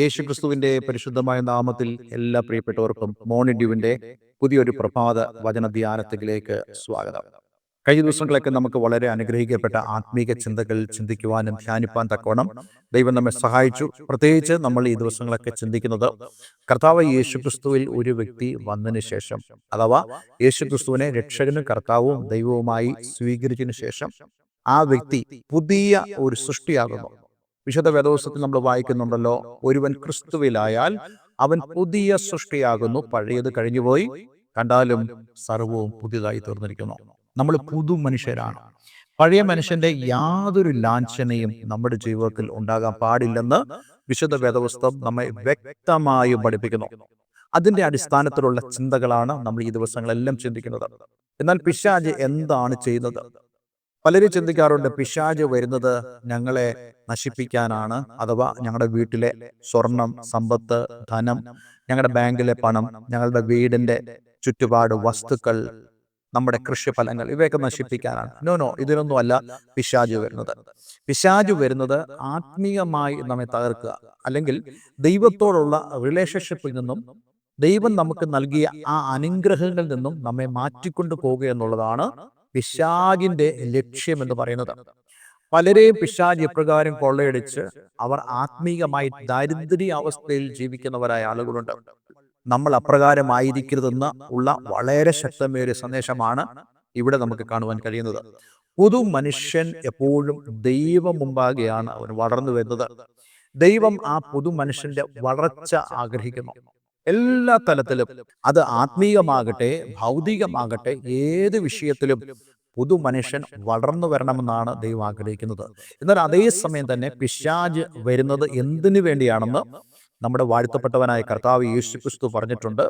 യേശുക്രിസ്തുവിന്റെ പരിശുദ്ധമായ നാമത്തിൽ എല്ലാ പ്രിയപ്പെട്ടവർക്കും മോർണിംഗ് ഡ്യൂവിന്റെ പുതിയൊരു പ്രഭാത വചന ധ്യാനത്തിലേക്ക് സ്വാഗതം. കഴിഞ്ഞ ദിവസങ്ങളൊക്കെ നമുക്ക് വളരെ അനുഗ്രഹിക്കപ്പെട്ട ആത്മീക ചിന്തകൾ ചിന്തിക്കുവാനും ധ്യാനിപ്പാൻ തക്കോണം ദൈവം നമ്മെ സഹായിച്ചു. പ്രത്യേകിച്ച് നമ്മൾ ഈ ദിവസങ്ങളൊക്കെ ചിന്തിക്കുന്നത് കർത്താവ് യേശുക്രിസ്തുവിൽ ഒരു വ്യക്തി വന്നതിന് ശേഷം, അഥവാ യേശുക്രിസ്തുവിനെ രക്ഷകനും കർത്താവും ദൈവവുമായി സ്വീകരിച്ചതിന് ശേഷം ആ വ്യക്തി പുതിയ ഒരു സൃഷ്ടിയാകുന്നു. വിശുദ്ധ വേദപുസ്തകത്തിൽ നമ്മൾ വായിക്കുന്നുണ്ടല്ലോ, ഒരുവൻ ക്രിസ്തുവിലായാൽ അവൻ പുതിയ സൃഷ്ടിയാകുന്നു, പഴയത് കഴിഞ്ഞുപോയി, കണ്ടാലും സർവവും പുതിയതായി തീർന്നിരിക്കുന്നു. നമ്മൾ പുതു മനുഷ്യരാണ്. പഴയ മനുഷ്യന്റെ യാതൊരു ലാഞ്ചനയും നമ്മുടെ ജീവിതത്തിൽ ഉണ്ടാകാൻ പാടില്ലെന്ന് വിശുദ്ധ വേദപുസ്തകം നമ്മെ വ്യക്തമായി പഠിപ്പിക്കുന്നു. അതിന്റെ അടിസ്ഥാനത്തിലുള്ള ചിന്തകളാണ് നമ്മൾ ഈ ദിവസങ്ങളെല്ലാം ചിന്തിക്കുന്നത്. എന്നാൽ പിശാച് എന്താണ് ചെയ്യുന്നത്? പലരും ചിന്തിക്കാറുണ്ട്, പിശാച് വരുന്നത് ഞങ്ങളെ നശിപ്പിക്കാനാണ്, അഥവാ ഞങ്ങളുടെ വീട്ടിലെ സ്വർണം, സമ്പത്ത്, ധനം, ഞങ്ങളുടെ ബാങ്കിലെ പണം, ഞങ്ങളുടെ വീടിന്റെ ചുറ്റുപാട് വസ്തുക്കൾ, നമ്മുടെ കൃഷിഫലങ്ങൾ, ഇവയൊക്കെ നശിപ്പിക്കാനാണ്. നോ, ഇതിനൊന്നും അല്ല പിശാച് വരുന്നത്. പിശാച് വരുന്നത് ആത്മീയമായി നമ്മെ തകർക്കുക, അല്ലെങ്കിൽ ദൈവത്തോടുള്ള റിലേഷൻഷിപ്പിൽ നിന്നും ദൈവം നമുക്ക് നൽകിയ ആ അനുഗ്രഹങ്ങളിൽ നിന്നും നമ്മെ മാറ്റിക്കൊണ്ടു പോകുക എന്നുള്ളതാണ് പിശാചിന്റെ ലക്ഷ്യം എന്ന് പറയുന്നത്. പലരെയും പിശാച് ഇപ്രകാരം കൊള്ളയടിച്ച് അവർ ആത്മീയമായി ദാരിദ്ര്യ അവസ്ഥയിൽ ജീവിക്കുന്നവരായ ആളുകളുണ്ട്. നമ്മൾ അപ്രകാരമായിരിക്കരുതെന്ന് ഉള്ള വളരെ ശക്തമേറിയ സന്ദേശമാണ് ഇവിടെ നമുക്ക് കാണുവാൻ കഴിയുന്നത്. പുതു മനുഷ്യൻ എപ്പോഴും ദൈവം മുമ്പാകെയാണ് അവൻ വളർന്നു വരുന്നത്. ദൈവം ആ പുതു മനുഷ്യന്റെ വളർച്ച ആഗ്രഹിക്കുന്നു. എല്ലാ തലത്തിലും, അത് ആത്മീയമാകട്ടെ ഭൗതികമാകട്ടെ, ഏത് വിഷയത്തിലും പുതു മനുഷ്യൻ വളർന്നു വരണമെന്നാണ് ദൈവം ആഗ്രഹിക്കുന്നത്. എന്നാൽ അതേസമയം തന്നെ പിശാച് വരുന്നത് എന്തിനു വേണ്ടിയാണെന്ന് നമ്മുടെ വാഴ്ത്തപ്പെട്ടവനായ കർത്താവ് യേശുക്രിസ്തു പറഞ്ഞിട്ടുണ്ട്.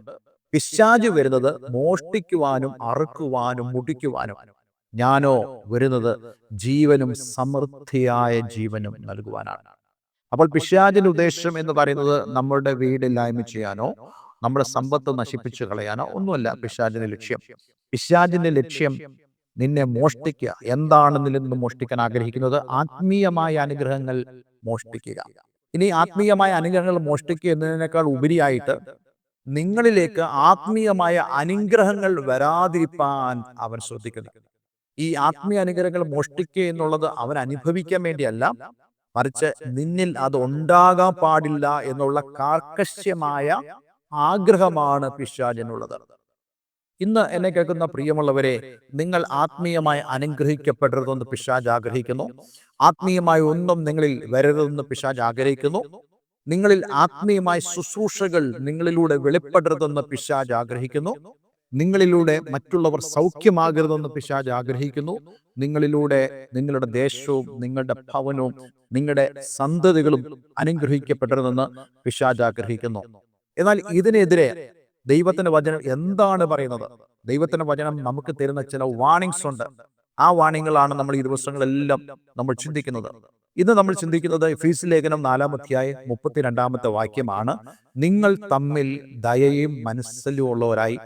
പിശാച് വരുന്നത് മോഷ്ടിക്കുവാനും അറുക്കുവാനും മുടിക്കുവാനും, ഞാനോ വരുന്നത് ജീവനും സമൃദ്ധിയായ ജീവനും നൽകുവാനാണ്. അപ്പോൾ പിശാചിന്റെ ഉദ്ദേശം എന്ന് പറയുന്നത് നമ്മളുടെ വീടില്ലായ്മ ചെയ്യാനോ നമ്മുടെ സമ്പത്ത് നശിപ്പിച്ചു കളയാനോ ഒന്നുമല്ല പിശാചിന്റെ ലക്ഷ്യം. പിശാചിന്റെ ലക്ഷ്യം നിന്നെ മോഷ്ടിക്കുക. എന്താണ് നിന്നിൽ നിന്ന് മോഷ്ടിക്കാൻ ആഗ്രഹിക്കുന്നത്? ആത്മീയമായ അനുഗ്രഹങ്ങൾ മോഷ്ടിക്കുക. ഇനി ആത്മീയമായ അനുഗ്രഹങ്ങൾ മോഷ്ടിക്കുക എന്നതിനേക്കാൾ ഉപരിയായിട്ട് നിങ്ങളിലേക്ക് ആത്മീയമായ അനുഗ്രഹങ്ങൾ വരാതിരിക്കാൻ അവൻ ശ്രദ്ധിക്കുന്നു. ഈ ആത്മീയ അനുഗ്രഹങ്ങൾ മോഷ്ടിക്കുക എന്നുള്ളത് അവൻ അനുഭവിക്കാൻ വേണ്ടിയല്ല, മറിച്ച് നിന്നിൽ അത് ഉണ്ടാകാൻ പാടില്ല എന്നുള്ള കാർക്കശ്യമായ ആഗ്രഹമാണ് പിശാചിനുള്ളത്. ഇന്ന് എന്നെ കേൾക്കുന്ന പ്രിയമുള്ളവരെ, നിങ്ങൾ ആത്മീയമായി അനുഗ്രഹിക്കപ്പെടരുതെന്ന് പിശാച് ആഗ്രഹിക്കുന്നു. ആത്മീയമായ ഒന്നും നിങ്ങളിൽ വരരുതെന്ന് പിശാച് ആഗ്രഹിക്കുന്നു. നിങ്ങളിൽ ആത്മീയമായ ശുശ്രൂഷകൾ നിങ്ങളിലൂടെ വെളിപ്പെടരുതെന്ന് പിശാച് ആഗ്രഹിക്കുന്നു. നിങ്ങളിലൂടെ മറ്റുള്ളവർ സൗഖ്യമാകരുതെന്ന് പിശാച് ആഗ്രഹിക്കുന്നു. നിങ്ങളിലൂടെ നിങ്ങളുടെ ദേശവും നിങ്ങളുടെ ഭവനവും നിങ്ങളുടെ സന്തതികളും അനുഗ്രഹിക്കപ്പെടരുതെന്ന് പിശാച് ആഗ്രഹിക്കുന്നു. എന്നാൽ ഇതിനെതിരെ ദൈവത്തിന്റെ വചനം എന്താണ് പറയുന്നത്? ദൈവത്തിന്റെ വചനം നമുക്ക് തരുന്ന ചില വാണിങ്സ് ഉണ്ട്. ആ വാണിങ്ങളാണ് നമ്മൾ ഈ ദിവസങ്ങളെല്ലാം നമ്മൾ ചിന്തിക്കുന്നത്. ഇന്ന് നമ്മൾ ചിന്തിക്കുന്നത് എഫീസ്യ ലേഖനം 4-ാം 32-ാമത്തെ വാക്യമാണ്. നിങ്ങൾ തമ്മിൽ ദയയും മനസ്സലും ഉള്ളവരായി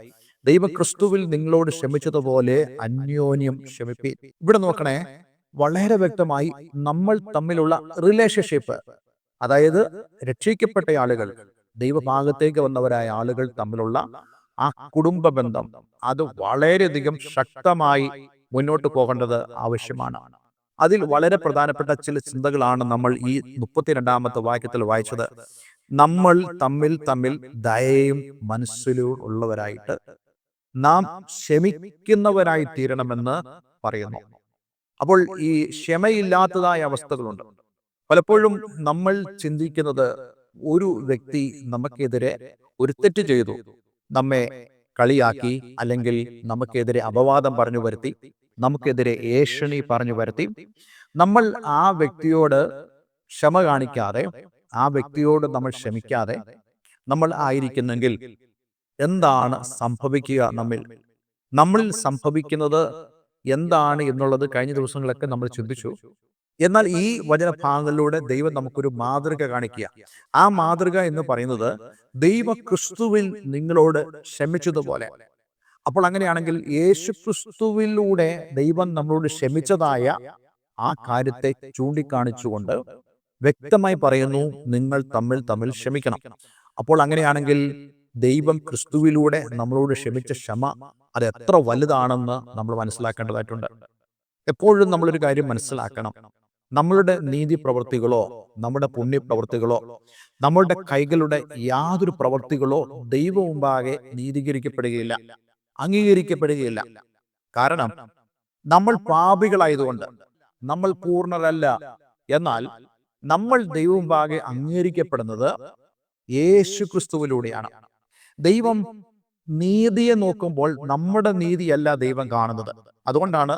ദൈവക്രിസ്തുവിൽ നിങ്ങളോട് ക്ഷമിച്ചതുപോലെ അന്യോന്യം ക്ഷമിപ്പീൻ. ഇവിടെ നോക്കണേ, വളരെ വ്യക്തമായി നമ്മൾ തമ്മിലുള്ള റിലേഷൻഷിപ്പ്, അതായത് രക്ഷിക്കപ്പെട്ട ആളുകൾ, ദൈവഭാഗത്തേക്ക് വന്നവരായ ആളുകൾ തമ്മിലുള്ള ആ കുടുംബ ബന്ധം, അത് വളരെയധികം ശക്തമായി മുന്നോട്ട് പോകേണ്ടത് ആവശ്യമാണ്. അതിൽ വളരെ പ്രധാനപ്പെട്ട ചില ചിന്തകളാണ് നമ്മൾ ഈ 32-ാമത്തെ വാക്യത്തിൽ വായിച്ചത്. നമ്മൾ തമ്മിൽ ദയയും മനസ്സിലും ഉള്ളവരായിട്ട് നാം ക്ഷമിക്കുന്നവരായി തീരണമെന്ന് പറയുന്നു. അപ്പോൾ ഈ ക്ഷമയില്ലാത്തതായ അവസ്ഥകളുണ്ട്. പലപ്പോഴും നമ്മൾ ചിന്തിക്കുന്നത്, ഒരു വ്യക്തി നമുക്കെതിരെ ഒരു തെറ്റ് ചെയ്തു, നമ്മെ കളിയാക്കി, അല്ലെങ്കിൽ നമുക്കെതിരെ അപവാദം പറഞ്ഞു വരുത്തി, നമുക്കെതിരെ ഏഷണി പറഞ്ഞു വരുത്തി, നമ്മൾ ആ വ്യക്തിയോട് ക്ഷമ കാണിക്കാതെ, ആ വ്യക്തിയോട് നമ്മൾ ക്ഷമിക്കാതെ നമ്മൾ ആയിരിക്കുന്നെങ്കിൽ എന്താണ് സംഭവിക്കുക? നമ്മളിൽ സംഭവിക്കുന്നത് എന്താണ് എന്നുള്ളത് കഴിഞ്ഞ ദിവസങ്ങളൊക്കെ നമ്മൾ ചിന്തിച്ചു. എന്നാൽ ഈ വചനഭാഗങ്ങളിലൂടെ ദൈവം നമുക്കൊരു മാതൃക കാണിക്കുക. ആ മാതൃക എന്ന് പറയുന്നത് ദൈവ ക്രിസ്തുവിൽ നിങ്ങളോട് ക്ഷമിച്ചതുപോലെ. അപ്പോൾ അങ്ങനെയാണെങ്കിൽ യേശു ക്രിസ്തുവിലൂടെ ദൈവം നമ്മളോട് ക്ഷമിച്ചതായ ആ കാര്യത്തെ ചൂണ്ടിക്കാണിച്ചുകൊണ്ട് വ്യക്തമായി പറയുന്നു, നിങ്ങൾ തമ്മിൽ തമ്മിൽ ക്ഷമിക്കണം. അപ്പോൾ അങ്ങനെയാണെങ്കിൽ ദൈവം ക്രിസ്തുവിലൂടെ നമ്മളോട് ക്ഷമിച്ച ക്ഷമ അത് എത്ര വലുതാണെന്ന് നമ്മൾ മനസ്സിലാക്കേണ്ടതായിട്ടുണ്ട്. എപ്പോഴും നമ്മളൊരു കാര്യം മനസ്സിലാക്കണം. നമ്മളുടെ നീതി പ്രവൃത്തികളോ നമ്മുടെ പുണ്യപ്രവൃത്തികളോ നമ്മളുടെ കൈകളുടെ യാതൊരു പ്രവൃത്തികളോ ദൈവ മുമ്പാകെ നീതീകരിക്കപ്പെടുകയില്ല, അംഗീകരിക്കപ്പെടുകയില്ല. കാരണം നമ്മൾ പാപികളായതുകൊണ്ട് നമ്മൾ പൂർണ്ണരല്ല. എന്നാൽ നമ്മൾ ദൈവ മുമ്പാകെ അംഗീകരിക്കപ്പെടുന്നത് യേശു ക്രിസ്തുവിലൂടെയാണ്. ദൈവം നീതിയെ നോക്കുമ്പോൾ നമ്മുടെ നീതിയല്ല ദൈവം കാണുന്നത്. അതുകൊണ്ടാണ്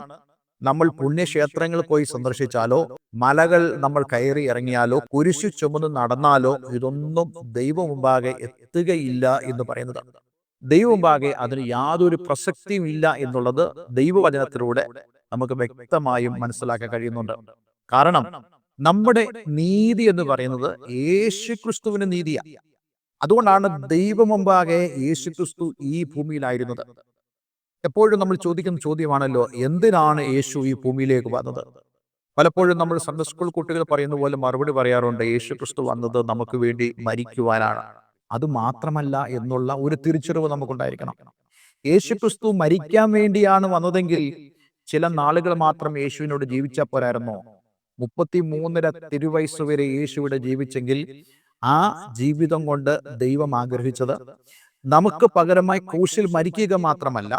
നമ്മൾ പുണ്യക്ഷേത്രങ്ങൾ പോയി സന്ദർശിച്ചാലോ മലകൾ നമ്മൾ കയറി ഇറങ്ങിയാലോ കുരിശു ചുമന്ന് നടന്നാലോ ഇതൊന്നും ദൈവ മുമ്പാകെ എത്തുകയില്ല എന്ന് പറയുന്നത്. ദൈവ മുമ്പാകെ അതിന് യാതൊരു പ്രസക്തിയും ഇല്ല എന്നുള്ളത് ദൈവവചനത്തിലൂടെ നമുക്ക് വ്യക്തമായും മനസ്സിലാക്കാൻ കഴിയുന്നുണ്ട്. കാരണം നമ്മുടെ നീതി എന്ന് പറയുന്നത് യേശു ക്രിസ്തുവിന്റെ നീതിയാണ്. അതുകൊണ്ടാണ് ദൈവം മുമ്പാകെ യേശു ക്രിസ്തു ഈ ഭൂമിയിലായിരുന്നത്. എപ്പോഴും നമ്മൾ ചോദിക്കുന്ന ചോദ്യമാണല്ലോ, എന്തിനാണ് യേശു ഈ ഭൂമിയിലേക്ക് വന്നത്? പലപ്പോഴും നമ്മൾ സൺഡേ സ്കൂൾ കുട്ടികൾ പറയുന്ന പോലെ മറുപടി പറയാറുണ്ട്, യേശു ക്രിസ്തു വന്നത് നമുക്ക് വേണ്ടി മരിക്കുവാനാണ്. അത് മാത്രമല്ല എന്നുള്ള ഒരു തിരിച്ചറിവ് നമുക്കുണ്ടായിരിക്കണം. യേശു ക്രിസ്തു മരിക്കാൻ വേണ്ടിയാണ് വന്നതെങ്കിൽ ചില നാളുകൾ മാത്രം യേശുവിനോട് ജീവിച്ചാൽ പോരായിരുന്നോ? 33 തിരുവയസ്സ് വരെ യേശുവിടെ ജീവിച്ചെങ്കിൽ ആ ജീവിതം കൊണ്ട് ദൈവം ആഗ്രഹിച്ചത് നമുക്ക് പകരമായി ക്രൂശിൽ മരിക്കുക മാത്രമല്ല,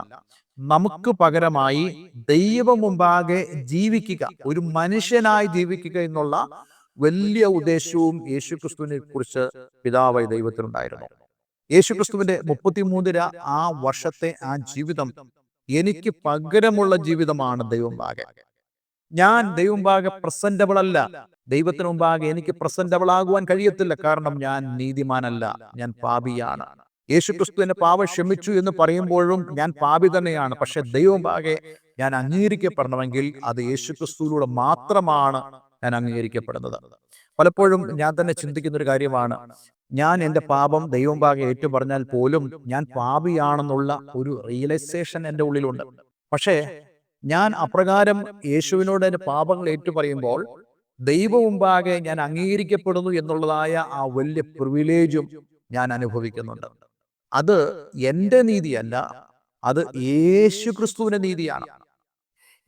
നമുക്ക് പകരമായി ദൈവം മുമ്പാകെ ജീവിക്കുക, ഒരു മനുഷ്യനായി ജീവിക്കുക എന്നുള്ള വലിയ ഉദ്ദേശവും യേശുക്രിസ്തുവിനെ കുറിച്ച് പിതാവായ ദൈവത്തിനുണ്ടായിരുന്നു. യേശുക്രിസ്തുവിന്റെ 33 ആ വർഷത്തെ ആ ജീവിതം എനിക്ക് പകരമുള്ള ജീവിതമാണ് ദൈവം മുമ്പാകെ. ഞാൻ ദൈവം മുമ്പാകെ പ്രസന്റബിൾ അല്ല. ദൈവത്തിന് മുമ്പാകെ എനിക്ക് പ്രസന്റബിൾ ആകുവാൻ കഴിയത്തില്ല. കാരണം ഞാൻ നീതിമാനല്ല, ഞാൻ പാപിയാണ്. യേശുക്രിസ്തു എന്നെ പാപം ക്ഷമിച്ചു എന്ന് പറയുമ്പോഴും ഞാൻ പാപി തന്നെയാണ്. പക്ഷെ ദൈവം മുമ്പാകെ ഞാൻ അംഗീകരിക്കപ്പെടണമെങ്കിൽ അത് യേശുക്രിസ്തുവിലൂടെ മാത്രമാണ് ഞാൻ അംഗീകരിക്കപ്പെടുന്നത്. പലപ്പോഴും ഞാൻ തന്നെ ചിന്തിക്കുന്ന ഒരു കാര്യമാണ്, ഞാൻ എൻ്റെ പാപം ദൈവം മുമ്പാകെ ഏറ്റു പറഞ്ഞാൽ പോലും ഞാൻ പാപിയാണെന്നുള്ള ഒരു റിയലൈസേഷൻ എൻ്റെ ഉള്ളിലുണ്ട്. പക്ഷേ ഞാൻ അപ്രകാരം യേശുവിനോട് എൻ്റെ പാപങ്ങൾ ഏറ്റുപറയുമ്പോൾ ദൈവം മുമ്പാകെ ഞാൻ അംഗീകരിക്കപ്പെടുന്നു എന്നുള്ളതായ ആ വലിയ പ്രിവിലേജും ഞാൻ അനുഭവിക്കുന്നുണ്ട്. അത് എൻ്റെ നീതിയല്ല, അത് യേശു ക്രിസ്തുവിന്റെ നീതിയാണ്.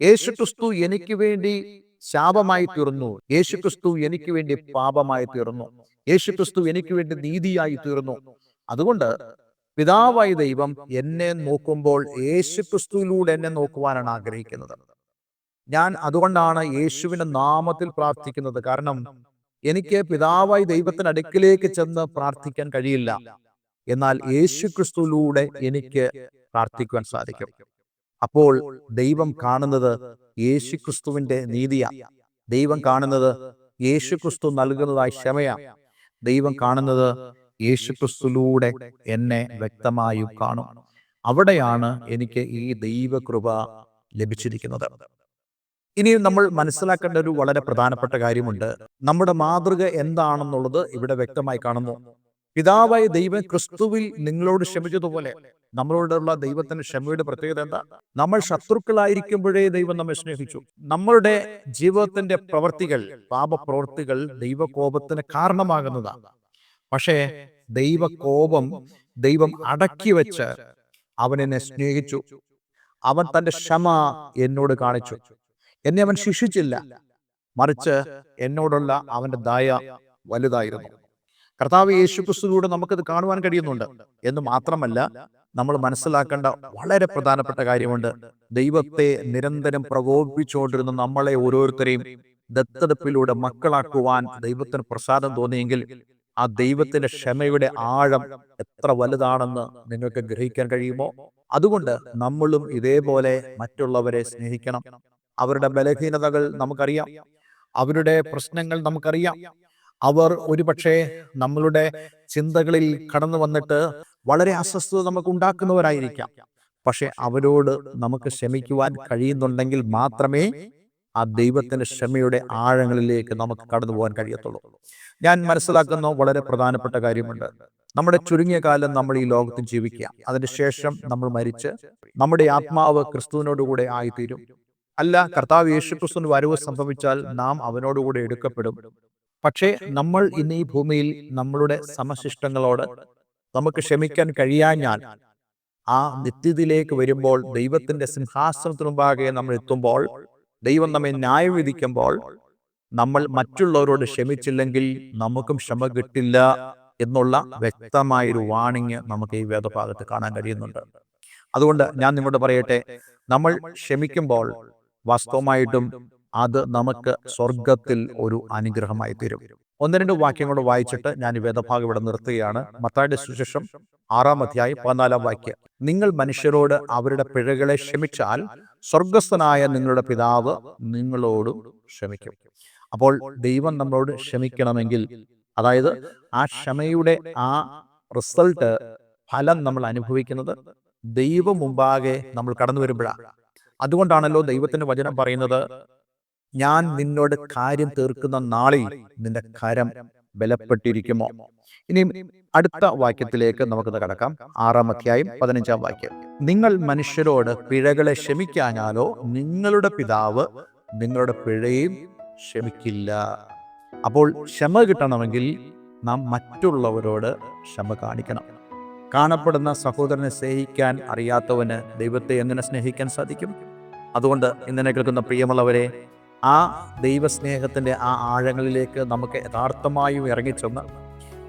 യേശു ക്രിസ്തു എനിക്ക് വേണ്ടി ശാപമായി തീർന്നു. യേശു ക്രിസ്തു എനിക്ക് വേണ്ടി പാപമായി തീർന്നു. യേശു ക്രിസ്തു എനിക്ക് വേണ്ടി നീതിയായി തീർന്നു. അതുകൊണ്ട് പിതാവായ ദൈവം എന്നെ നോക്കുമ്പോൾ യേശു ക്രിസ്തുവിലൂടെ എന്നെ നോക്കുവാനാണ് ആഗ്രഹിക്കുന്നത്. ഞാൻ അതുകൊണ്ടാണ് യേശുവിന്റെ നാമത്തിൽ പ്രാർത്ഥിക്കുന്നത്. കാരണം എനിക്ക് പിതാവായി ദൈവത്തിന് അടുക്കിലേക്ക് ചെന്ന് പ്രാർത്ഥിക്കാൻ കഴിയില്ല. എന്നാൽ യേശു ക്രിസ്തുവിലൂടെ എനിക്ക് പ്രാർത്ഥിക്കുവാൻ സാധിക്കും. അപ്പോൾ ദൈവം കാണുന്നത് യേശു ക്രിസ്തുവിന്റെ നീതിയാണ്. ദൈവം കാണുന്നത് യേശു ക്രിസ്തു നൽകുന്നതായ ക്ഷമയാണ്. ദൈവം കാണുന്നത് യേശു ക്രിസ്തുവിലൂടെ എന്നെ വ്യക്തമായും കാണും. അവിടെയാണ് എനിക്ക് ഈ ദൈവകൃപ ലഭിച്ചിരിക്കുന്നത്. ഇനി നമ്മൾ മനസ്സിലാക്കേണ്ട ഒരു വളരെ പ്രധാനപ്പെട്ട കാര്യമുണ്ട്. നമ്മുടെ മാതൃക എന്താണെന്നുള്ളത് ഇവിടെ വ്യക്തമായി കാണുന്നു. പിതാവായ ദൈവം ക്രിസ്തുവിൽ നിങ്ങളോട് ക്ഷമിച്ചതുപോലെ നമ്മളോടുള്ള ദൈവത്തിന്റെ ക്ഷമയുടെ പ്രത്യേകത എന്താ? നമ്മൾ ശത്രുക്കളായിരിക്കുമ്പോഴേ ദൈവം നമ്മെ സ്നേഹിച്ചു. നമ്മളുടെ ജീവിതത്തിന്റെ പ്രവർത്തികൾ, പാപപ്രവർത്തികൾ ദൈവകോപത്തിന് കാരണമാകുന്നതാണ്. പക്ഷേ ദൈവകോപം ദൈവം അടക്കി വെച്ച് അവൻ എന്നെ സ്നേഹിച്ചു. അവൻ തന്റെ ക്ഷമ എന്നോട് കാണിച്ചു. എന്നെ അവൻ ശിക്ഷിച്ചില്ല, മറിച്ച് എന്നോടുള്ള അവന്റെ ദയ വലുതായിരുന്നു. കർത്താവ് യേശുക്രിസ്തുവിലൂടെ നമുക്കത് കാണുവാൻ കഴിയുന്നുണ്ട്. എന്ന് മാത്രമല്ല, നമ്മൾ മനസ്സിലാക്കേണ്ട വളരെ പ്രധാനപ്പെട്ട കാര്യമുണ്ട്. ദൈവത്തെ നിരന്തരം പ്രകോപിപ്പിച്ചുകൊണ്ടിരുന്ന നമ്മളെ ഓരോരുത്തരെയും ദത്തെടുപ്പിലൂടെ മക്കളാക്കുവാൻ ദൈവത്തിന് പ്രസാദം തോന്നിയെങ്കിൽ ആ ദൈവത്തിന്റെ ക്ഷമയുടെ ആഴം എത്ര വലുതാണെന്ന് നിങ്ങൾക്ക് ഗ്രഹിക്കാൻ കഴിയുമോ? അതുകൊണ്ട് നമ്മളും ഇതേപോലെ മറ്റുള്ളവരെ സ്നേഹിക്കണം. അവരുടെ ബലഹീനതകൾ നമുക്കറിയാം, അവരുടെ പ്രശ്നങ്ങൾ നമുക്കറിയാം. അവർ ഒരുപക്ഷെ നമ്മളുടെ ചിന്തകളിൽ കടന്നു വന്നിട്ട് വളരെ അസ്വസ്ഥത നമുക്ക് ഉണ്ടാക്കുന്നവരായിരിക്കാം. പക്ഷെ അവരോട് നമുക്ക് ക്ഷമിക്കുവാൻ കഴിയുന്നുണ്ടെങ്കിൽ മാത്രമേ ആ ദൈവത്തിന്റെ ക്ഷമയുടെ ആഴങ്ങളിലേക്ക് നമുക്ക് കടന്നു പോകാൻ കഴിയത്തുള്ളൂ. ഞാൻ മനസ്സിലാക്കുന്ന വളരെ പ്രധാനപ്പെട്ട കാര്യമുണ്ട്. നമ്മുടെ ചുരുങ്ങിയ കാലം നമ്മൾ ഈ ലോകത്തിൽ ജീവിക്കുക, അതിനുശേഷം നമ്മൾ മരിച്ച് നമ്മുടെ ആത്മാവ് ക്രിസ്തുവിനോടുകൂടെ ആയിത്തീരും. അല്ല, കർത്താവ് യേശുക്രിസ്തുവിന്റെ വരവ് സംഭവിച്ചാൽ നാം അവനോടുകൂടെ എടുക്കപ്പെടും. പക്ഷേ നമ്മൾ ഇന്ന് ഈ ഭൂമിയിൽ നമ്മളുടെ സമശിഷ്ടങ്ങളോട് നമുക്ക് ക്ഷമിക്കാൻ കഴിയാഞ്ഞാൽ ആ നിത്യതയിലേക്ക് വരുമ്പോൾ, ദൈവത്തിന്റെ സിംഹാസനത്തിന് മുമ്പാകെ നമ്മൾ എത്തുമ്പോൾ, ദൈവം നമ്മെ ന്യായം വിധിക്കുമ്പോൾ, നമ്മൾ മറ്റുള്ളവരോട് ക്ഷമിച്ചില്ലെങ്കിൽ നമുക്കും ക്ഷമ കിട്ടില്ല എന്നുള്ള വ്യക്തമായൊരു വാണിംഗ് നമുക്ക് ഈ വേദഭാഗത്ത് കാണാൻ കഴിയുന്നുണ്ട്. അതുകൊണ്ട് ഞാൻ നിങ്ങളോട് പറയട്ടെ, നമ്മൾ ക്ഷമിക്കുമ്പോൾ വാസ്തവമായിട്ടും അത് നമുക്ക് സ്വർഗത്തിൽ ഒരു അനുഗ്രഹമായി തീരും. 1-2 വാക്യങ്ങൾ വായിച്ചിട്ട് ഞാൻ ഈ വേദഭാഗം ഇവിടെ നിർത്തുകയാണ്. മത്തായിയുടെ സുവിശേഷം 6-ാം അധ്യായം 14-ാം വാക്യം. നിങ്ങൾ മനുഷ്യരോട് അവരുടെ പിഴകളെ ക്ഷമിച്ചാൽ സ്വർഗസ്ഥനായ നിങ്ങളുടെ പിതാവ് നിങ്ങളോടും ക്ഷമിക്കും. അപ്പോൾ ദൈവം നമ്മളോട് ക്ഷമിക്കണമെങ്കിൽ, അതായത് ആ ക്ഷമയുടെ ആ റിസൾട്ട്, ഫലം നമ്മൾ അനുഭവിക്കുന്നത് ദൈവം മുമ്പാകെ നമ്മൾ കടന്നു വരുമ്പോഴാണ്. അതുകൊണ്ടാണല്ലോ ദൈവത്തിന്റെ വചനം പറയുന്നത്, ഞാൻ നിന്നോട് കാര്യം തീർക്കുന്ന നാളിൽ നിന്റെ കരം ബലപ്പെട്ടിരിക്കുമോ. ഇനി അടുത്ത വാക്യത്തിലേക്ക് നമുക്കൊന്ന് കടക്കാം. 6-ാം അധ്യായം 15-ാം വാക്യം. നിങ്ങൾ മനുഷ്യരോട് പിഴകളെ ക്ഷമിക്കാഞ്ഞാലോ നിങ്ങളുടെ പിതാവ് നിങ്ങളുടെ പിഴയും ക്ഷമിക്കില്ല. അപ്പോൾ ക്ഷമ കിട്ടണമെങ്കിൽ നാം മറ്റുള്ളവരോട് ക്ഷമ കാണിക്കണം. കാണപ്പെടുന്ന സഹോദരനെ സ്നേഹിക്കാൻ അറിയാത്തവന് ദൈവത്തെ എങ്ങനെ സ്നേഹിക്കാൻ സാധിക്കും? അതുകൊണ്ട് ഇന്നെ കേൾക്കുന്ന പ്രിയമുള്ളവരെ, ആ ദൈവസ്നേഹത്തിൻ്റെ ആ ആഴങ്ങളിലേക്ക് നമുക്ക് യഥാർത്ഥമായും ഇറങ്ങിച്ചെന്ന്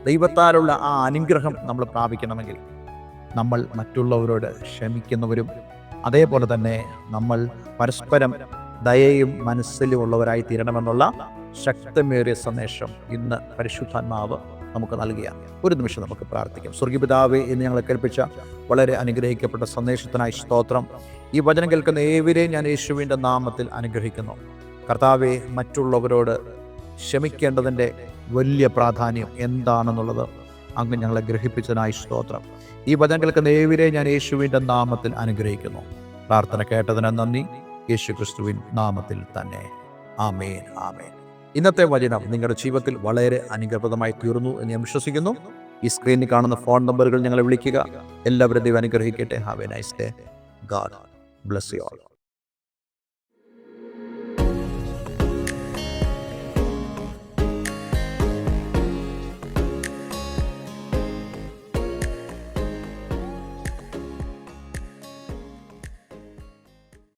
ദൈവത്താലുള്ള ആ അനുഗ്രഹം നമ്മൾ പ്രാപിക്കണമെങ്കിൽ നമ്മൾ മറ്റുള്ളവരോട് ക്ഷമിക്കുന്നവരും, അതേപോലെ തന്നെ നമ്മൾ പരസ്പരം ദയയും മനസ്സിലും ഉള്ളവരായി തീരണമെന്നുള്ള ശക്തമേറിയ സന്ദേശം ഇന്ന് പരിശുദ്ധാത്മാവ് നമുക്ക് നൽകിയാണ്. ഒരു നിമിഷം നമുക്ക് പ്രാർത്ഥിക്കാം. സ്വർഗീയപിതാവേ, ഇന്ന് ഞങ്ങളെ കേൾപ്പിച്ച വളരെ അനുഗ്രഹിക്കപ്പെട്ട സന്ദേശത്തിനായി സ്തോത്രം. ഈ വചനം കേൾക്കുന്ന ഏവരെയും ഞാൻ യേശുവിൻ്റെ നാമത്തിൽ അനുഗ്രഹിക്കുന്നു. കർത്താവെ, മറ്റുള്ളവരോട് ക്ഷമിക്കേണ്ടതിൻ്റെ വലിയ പ്രാധാന്യം എന്താണെന്നുള്ളത് അങ്ങ് ഞങ്ങളെ ഗ്രഹിപ്പിച്ചതിനായി സ്തോത്രം. ഈ വചനം കേൾക്കുന്ന ഏവരെയും ഞാൻ യേശുവിൻ്റെ നാമത്തിൽ അനുഗ്രഹിക്കുന്നു. പ്രാർത്ഥന കേട്ടതിന് നന്ദി. യേശു ക്രിസ്തുവിൻ നാമത്തിൽ തന്നെ. ആമേൻ, ആമേൻ. ഇന്നത്തെ വചനം നിങ്ങളുടെ ജീവിതത്തിൽ വളരെ അനുഗ്രഹപ്രദമായി തീർന്നു എന്ന് ഞാൻ വിശ്വസിക്കുന്നു. ഈ സ്ക്രീനിൽ കാണുന്ന ഫോൺ നമ്പറുകൾ ഞങ്ങളെ വിളിക്കുക. എല്ലാവരും ദൈവം അനുഗ്രഹിക്കട്ടെ. Have A nice day. God bless you all.